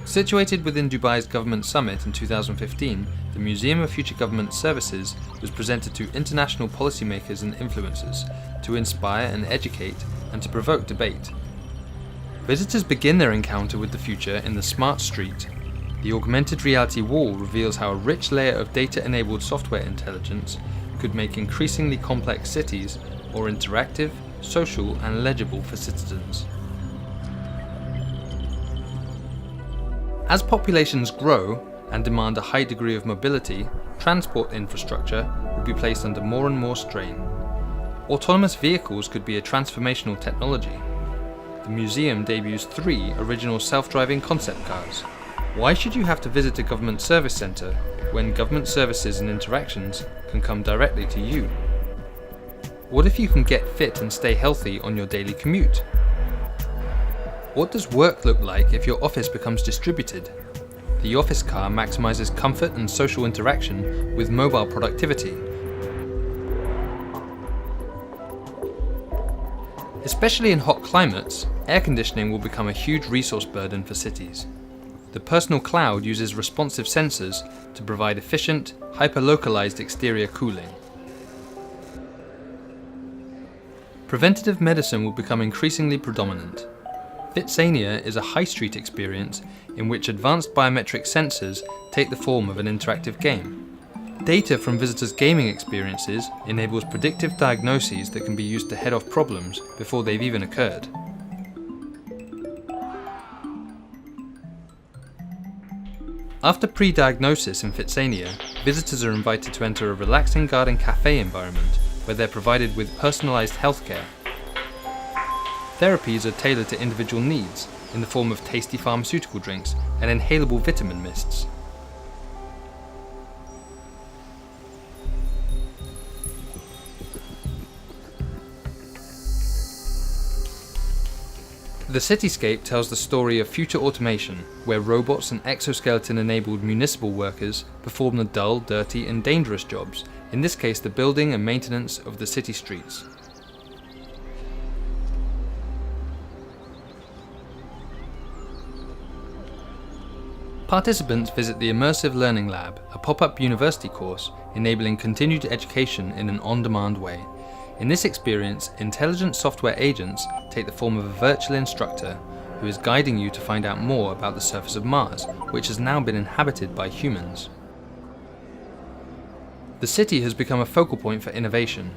Situated within Dubai's Government Summit in 2015, the Museum of Future Government Services was presented to international policymakers and influencers to inspire and educate and to provoke debate. Visitors begin their encounter with the future in the Smart Street. The augmented reality wall reveals how a rich layer of data-enabled software intelligence could make increasingly complex cities more interactive, social and legible for citizens. As populations grow and demand a high degree of mobility, transport infrastructure will be placed under more and more strain. Autonomous vehicles could be a transformational technology. The museum debuts 3 original self-driving concept cars. Why should you have to visit a government service centre when government services and interactions can come directly to you? What if you can get fit and stay healthy on your daily commute? What does work look like if your office becomes distributed? The office car maximizes comfort and social interaction with mobile productivity. Especially in hot climates, air conditioning will become a huge resource burden for cities. The Personal Cloud uses responsive sensors to provide efficient, hyper-localized exterior cooling. Preventative medicine will become increasingly predominant. Fitsania is a high street experience in which advanced biometric sensors take the form of an interactive game. Data from visitors' gaming experiences enables predictive diagnoses that can be used to head off problems before they've even occurred. After pre-diagnosis in Fitsania, visitors are invited to enter a relaxing garden cafe environment where they're provided with personalised healthcare. Therapies are tailored to individual needs in the form of tasty pharmaceutical drinks and inhalable vitamin mists. The cityscape tells the story of future automation, where robots and exoskeleton-enabled municipal workers perform the dull, dirty and dangerous jobs, in this case the building and maintenance of the city streets. Participants visit the Immersive Learning Lab, a pop-up university course enabling continued education in an on-demand way. In this experience, intelligent software agents take the form of a virtual instructor who is guiding you to find out more about the surface of Mars, which has now been inhabited by humans. The city has become a focal point for innovation.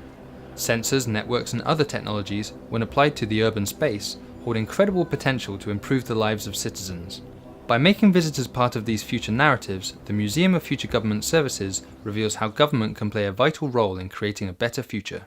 Sensors, networks and other technologies, when applied to the urban space, hold incredible potential to improve the lives of citizens. By making visitors part of these future narratives, the Museum of Future Government Services reveals how government can play a vital role in creating a better future.